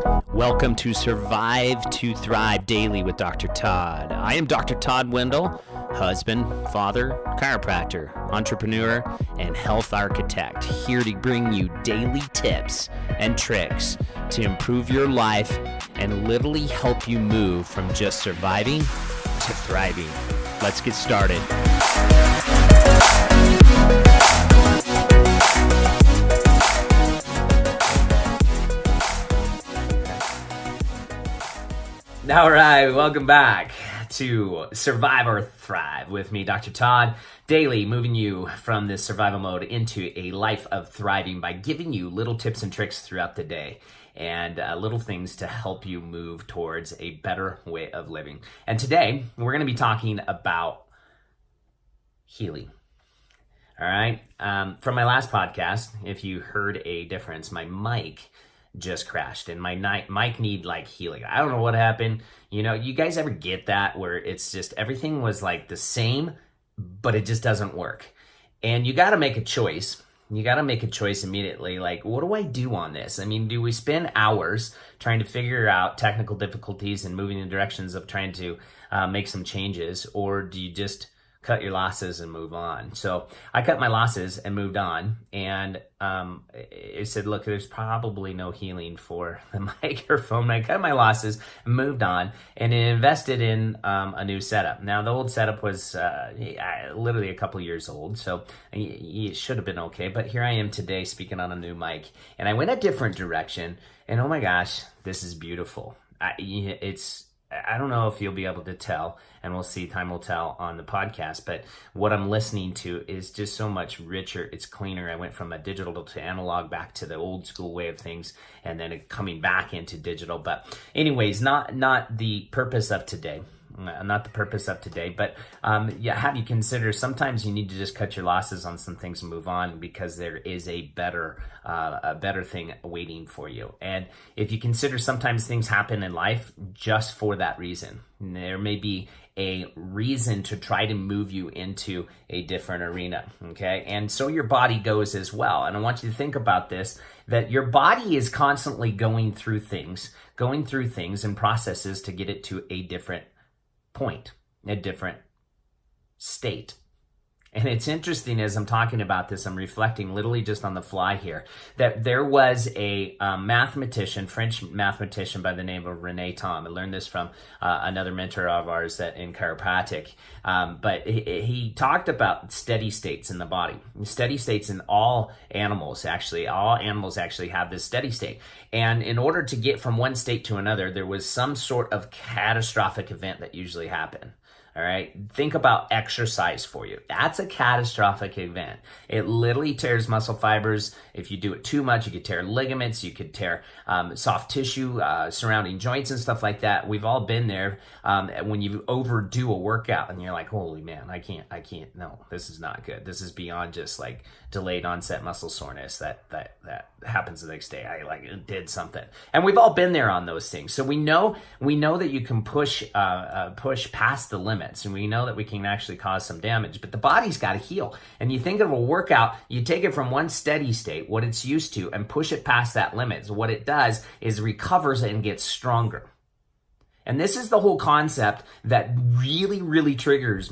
Welcome to Survive to Thrive Daily with Dr. Todd. I am Dr. Todd Wendell, husband, father, chiropractor, entrepreneur, and health architect, here to bring you daily tips and tricks to improve your life and literally help you move from just surviving to thriving. Let's get started. All right, welcome back to Survive or Thrive with me, Dr. Todd, daily moving you from this survival mode into a life of thriving by giving you little tips and tricks throughout the day and little things to help you move towards a better way of living. And today, we're going to be talking about healing. All right, from my last podcast, if you heard a difference, my mic just crashed and my mic need like healing. I don't know what happened. You know, you guys ever get that where it's just everything was like the same, but it just doesn't work. And you got to make a choice. You got to make a choice immediately. Like, what do I do on this? I mean, do we spend hours trying to figure out technical difficulties and moving in directions of trying to make some changes, or do you just cut your losses and move on? So I cut my losses and moved on, and it said, look, there's probably no healing for the microphone. I cut my losses and moved on, and invested in a new setup. Now, the old setup was literally a couple years old, so it should have been okay, but here I am today speaking on a new mic, and I went a different direction, and oh my gosh, this is beautiful. I don't know if you'll be able to tell, and we'll see, time will tell on the podcast, but what I'm listening to is just so much richer. It's cleaner. I went from a digital to analog back to the old school way of things, and then coming back into digital. But anyways, not the purpose of today. Not the purpose of today, but have you consider sometimes you need to just cut your losses on some things and move on, because there is a better thing waiting for you. And if you consider sometimes things happen in life just for that reason, there may be a reason to try to move you into a different arena, okay? And so your body goes as well. And I want you to think about this, that your body is constantly going through things and processes to get it to a different point, a different state. And it's interesting, as I'm talking about this, I'm reflecting literally just on the fly here, that there was a French mathematician by the name of René Thom. I learned this from another mentor of ours in chiropractic. But he talked about steady states in the body. Steady states in all animals actually have this steady state. And in order to get from one state to another, there was some sort of catastrophic event that usually happened. All right, think about exercise for you. That's a catastrophic event. It literally tears muscle fibers. If you do it too much, you could tear ligaments, you could tear soft tissue surrounding joints and stuff like that. We've all been there when you overdo a workout and you're like, holy man, I can't, no, this is not good. This is beyond just like delayed onset muscle soreness that happens the next day. I did something. And we've all been there on those things. So we know that you can push past the limit. And we know that we can actually cause some damage, but the body's got to heal. And you think of a workout, you take it from one steady state, what it's used to, and push it past that limit. So what it does is recovers and gets stronger. And this is the whole concept that really, really triggers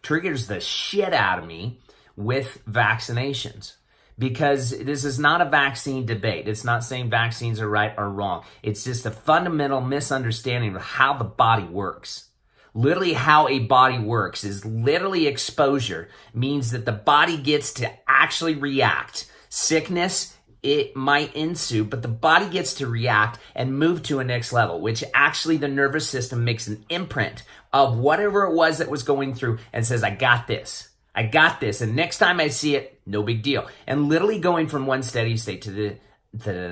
the shit out of me with vaccinations. Because this is not a vaccine debate. It's not saying vaccines are right or wrong. It's just a fundamental misunderstanding of how the body works. Literally how a body works is literally exposure means that the body gets to actually react. Sickness, it might ensue, but the body gets to react and move to a next level, which actually the nervous system makes an imprint of whatever it was that was going through and says, I got this. And next time I see it, no big deal. And literally going from one steady state to the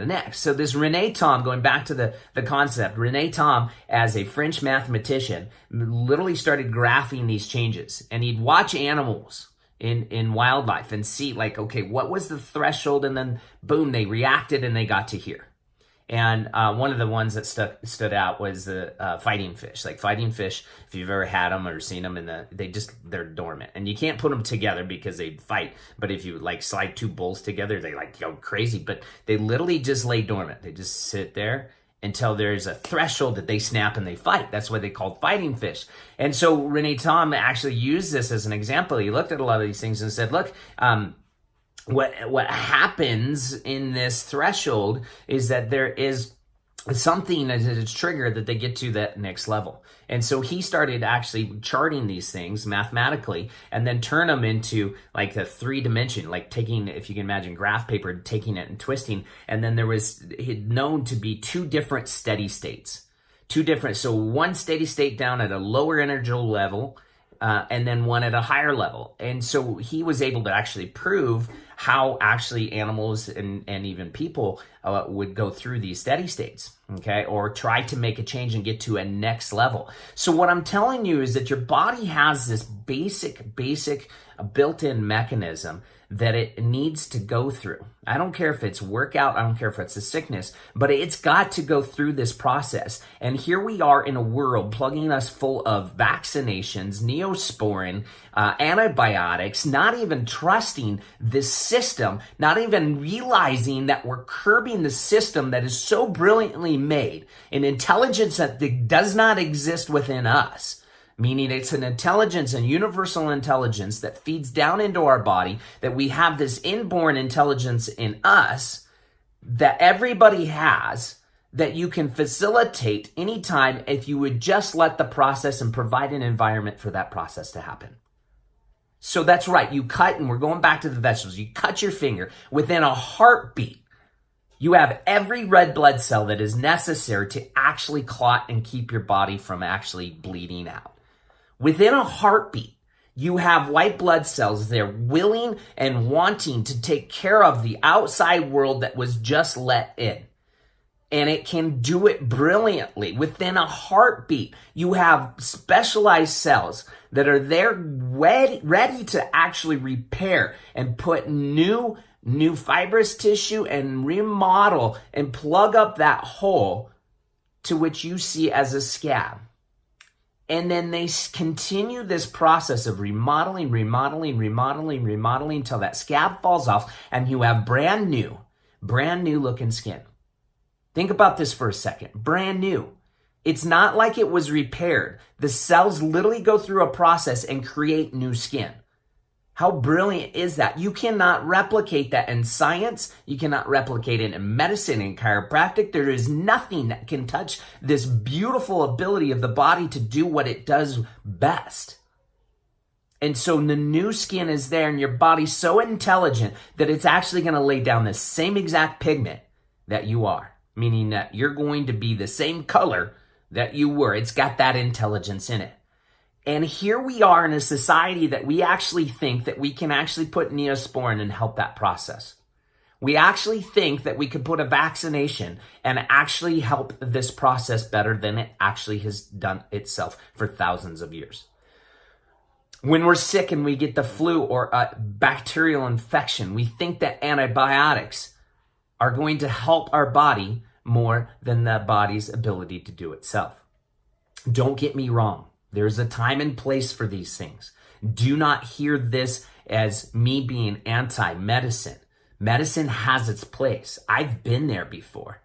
next. So this René Thom, going back to the concept, René Thom, as a French mathematician, literally started graphing these changes. And he'd watch animals in wildlife and see like, okay, what was the threshold? And then boom, they reacted and they got to here. And one of the ones that stood out was the fighting fish. Like fighting fish, if you've ever had them or seen them, they're dormant, and you can't put them together because they fight. But if you like slide two bulls together, they like go crazy. But they literally just lay dormant. They just sit there until there's a threshold that they snap and they fight. That's why they called fighting fish. And so Renee Tom actually used this as an example. He looked at a lot of these things and said, look, what happens in this threshold is that there is something that is triggered that they get to that next level. And so he started actually charting these things mathematically and then turn them into like a 3-dimension, like taking, if you can imagine graph paper, taking it and twisting. And then there was known to be 2 different steady states, so one steady state down at a lower energy level, and then one at a higher level. And so he was able to actually prove how actually animals and even people would go through these steady states, okay, or try to make a change and get to a next level. So what I'm telling you is that your body has this basic built-in mechanism that it needs to go through. I don't care if it's workout, I don't care if it's a sickness, but it's got to go through this process. And here we are in a world plugging us full of vaccinations, neosporin, antibiotics, not even trusting this system, not even realizing that we're curbing the system that is so brilliantly made, an intelligence that does not exist within us. Meaning it's an intelligence, a universal intelligence that feeds down into our body, that we have this inborn intelligence in us that everybody has, that you can facilitate anytime if you would just let the process and provide an environment for that process to happen. So that's right, you cut, and we're going back to the vegetables, you cut your finger, within a heartbeat, you have every red blood cell that is necessary to actually clot and keep your body from actually bleeding out. Within a heartbeat, you have white blood cells there willing and wanting to take care of the outside world that was just let in. And it can do it brilliantly. Within a heartbeat, you have specialized cells that are there ready to actually repair and put new fibrous tissue and remodel and plug up that hole to which you see as a scab. And then they continue this process of remodeling until that scab falls off and you have brand new looking skin. Think about this for a second. Brand new. It's not like it was repaired. The cells literally go through a process and create new skin. How brilliant is that? You cannot replicate that in science. You cannot replicate it in medicine, in chiropractic. There is nothing that can touch this beautiful ability of the body to do what it does best. And so the new skin is there, and your body's so intelligent that it's actually going to lay down the same exact pigment that you are, meaning that you're going to be the same color that you were. It's got that intelligence in it. And here we are in a society that we actually think that we can actually put Neosporin and help that process. We actually think that we could put a vaccination and actually help this process better than it actually has done itself for thousands of years. When we're sick and we get the flu or a bacterial infection, we think that antibiotics are going to help our body more than the body's ability to do itself. Don't get me wrong. There's a time and place for these things. Do not hear this as me being anti-medicine. Medicine has its place. I've been there before.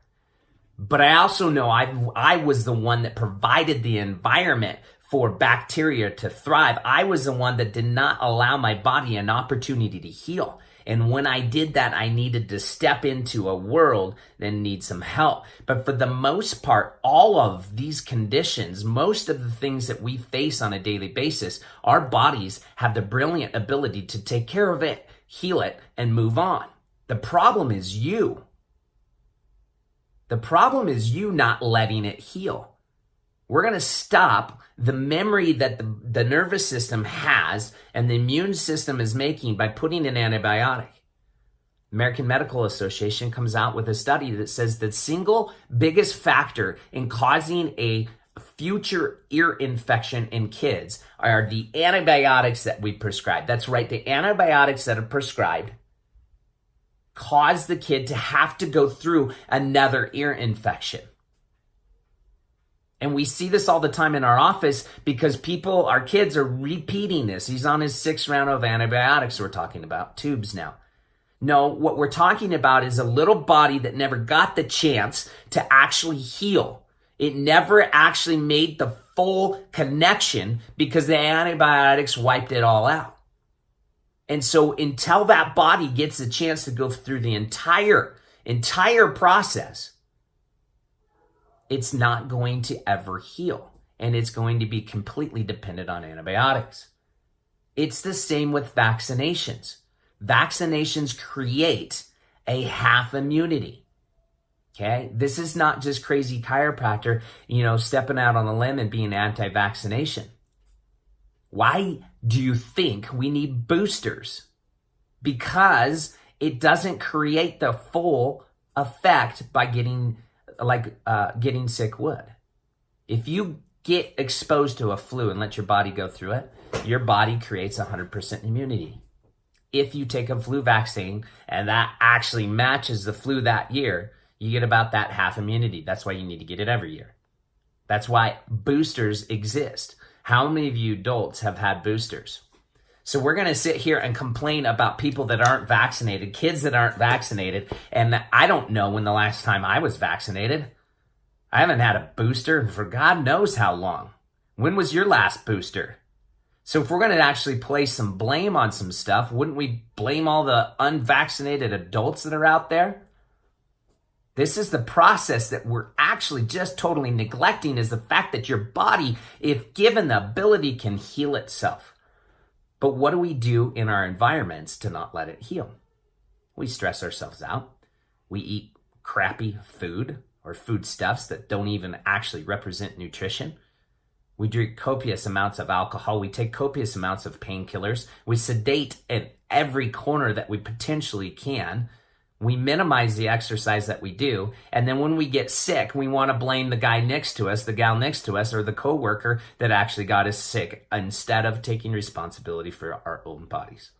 But I also know I was the one that provided the environment for bacteria to thrive. I was the one that did not allow my body an opportunity to heal. And when I did that, I needed to step into a world that needs some help. But for the most part, all of these conditions, most of the things that we face on a daily basis, our bodies have the brilliant ability to take care of it, heal it, and move on. The problem is you. The problem is you not letting it heal. We're going to stop the memory that the nervous system has and the immune system is making by putting an antibiotic. American Medical Association comes out with a study that says the single biggest factor in causing a future ear infection in kids are the antibiotics that we prescribe. That's right, the antibiotics that are prescribed cause the kid to have to go through another ear infection. And we see this all the time in our office because our kids are repeating this. He's on his 6th round of antibiotics we're talking about, tubes now. No, what we're talking about is a little body that never got the chance to actually heal. It never actually made the full connection because the antibiotics wiped it all out. And so until that body gets a chance to go through the entire process, it's not going to ever heal. And it's going to be completely dependent on antibiotics. It's the same with vaccinations. Vaccinations create a half immunity. Okay? This is not just crazy chiropractor, stepping out on a limb and being anti-vaccination. Why do you think we need boosters? Because it doesn't create the full effect by getting sick would. If you get exposed to a flu and let your body go through it, your body creates 100% immunity. If you take a flu vaccine and that actually matches the flu that year, you get about that half immunity. That's why you need to get it every year. That's why boosters exist. How many of you adults have had boosters? So we're going to sit here and complain about people that aren't vaccinated, kids that aren't vaccinated, and I don't know when the last time I was vaccinated. I haven't had a booster for God knows how long. When was your last booster? So if we're going to actually place some blame on some stuff, wouldn't we blame all the unvaccinated adults that are out there? This is the process that we're actually just totally neglecting, is the fact that your body, if given the ability, can heal itself. But what do we do in our environments to not let it heal? We stress ourselves out. We eat crappy food or foodstuffs that don't even actually represent nutrition. We drink copious amounts of alcohol. We take copious amounts of painkillers. We sedate at every corner that we potentially can. We minimize the exercise that we do. And then when we get sick, we want to blame the guy next to us, the gal next to us, or the coworker that actually got us sick, instead of taking responsibility for our own bodies.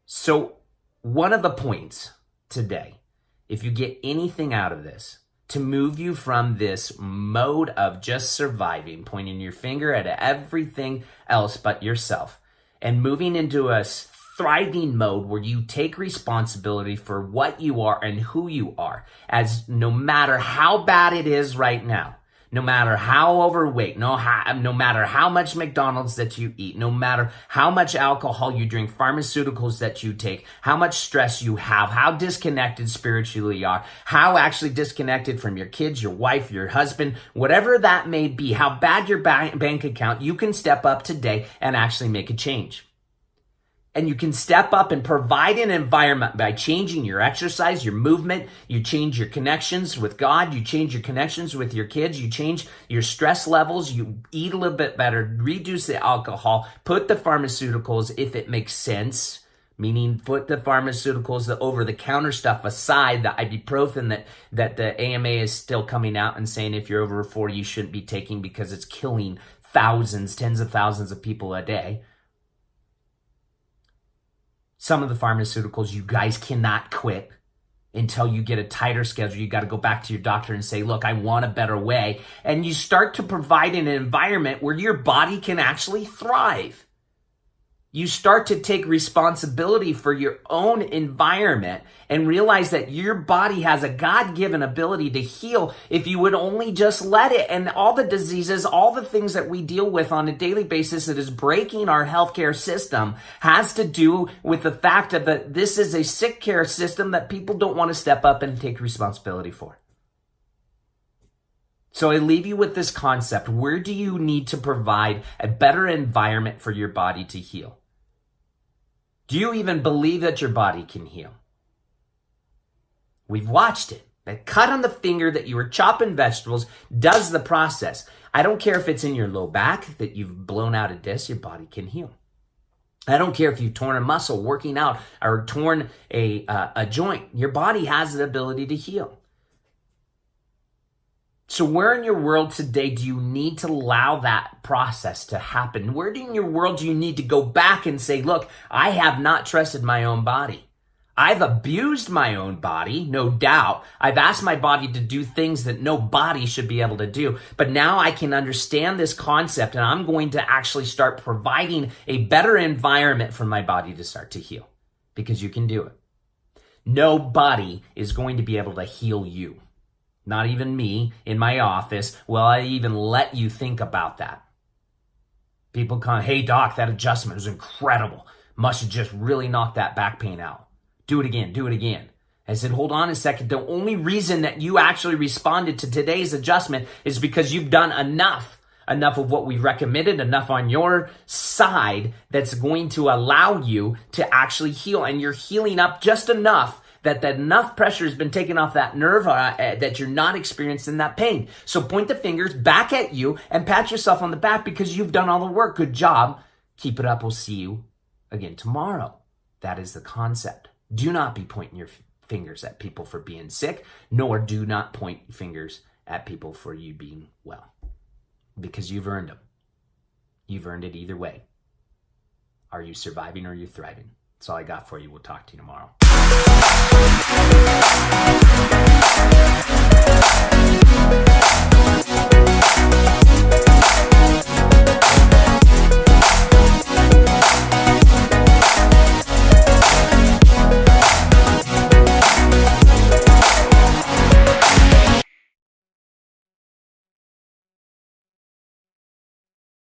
So one of the points today, if you get anything out of this, to move you from this mode of just surviving, pointing your finger at everything else but yourself, and moving into a thriving mode where you take responsibility for what you are and who you are, as no matter how bad it is right now, no matter how overweight, no matter how much McDonald's that you eat, no matter how much alcohol you drink, pharmaceuticals that you take, how much stress you have, how disconnected spiritually you are, how actually disconnected from your kids, your wife, your husband, whatever that may be, how bad your bank account, you can step up today and actually make a change. And you can step up and provide an environment by changing your exercise, your movement. You change your connections with God. You change your connections with your kids. You change your stress levels. You eat a little bit better, reduce the alcohol, put the pharmaceuticals, if it makes sense, meaning put the pharmaceuticals, the over-the-counter stuff aside, the ibuprofen that the AMA is still coming out and saying if you're over 40, you shouldn't be taking because it's killing thousands, tens of thousands of people a day. Some of the pharmaceuticals you guys cannot quit until you get a tighter schedule. You got to go back to your doctor and say, look, I want a better way. And you start to provide an environment where your body can actually thrive. You start to take responsibility for your own environment and realize that your body has a God-given ability to heal if you would only just let it. And all the diseases, all the things that we deal with on a daily basis that is breaking our healthcare system has to do with the fact that this is a sick care system that people don't want to step up and take responsibility for. So I leave you with this concept. Where do you need to provide a better environment for your body to heal? Do you even believe that your body can heal? We've watched it. That cut on the finger that you were chopping vegetables does the process. I don't care if it's in your low back that you've blown out a disc, your body can heal. I don't care if you've torn a muscle working out or torn a joint. Your body has the ability to heal. So where in your world today do you need to allow that process to happen? Where in your world do you need to go back and say, look, I have not trusted my own body. I've abused my own body, no doubt. I've asked my body to do things that no body should be able to do. But now I can understand this concept, and I'm going to actually start providing a better environment for my body to start to heal, because you can do it. Nobody is going to be able to heal you. Not even me in my office. Will I even let you think about that? People come, hey doc, that adjustment was incredible. Must have just really knocked that back pain out. Do it again, do it again. I said, hold on a second. The only reason that you actually responded to today's adjustment is because you've done enough of what we recommended, enough on your side that's going to allow you to actually heal. And you're healing up just enough that enough pressure has been taken off that nerve that you're not experiencing that pain. So point the fingers back at you and pat yourself on the back because you've done all the work. Good job. Keep it up. We'll see you again tomorrow. That is the concept. Do not be pointing your fingers at people for being sick, nor do not point fingers at people for you being well, because you've earned them. You've earned it either way. Are you surviving or are you thriving? That's all I got for you. We'll talk to you tomorrow.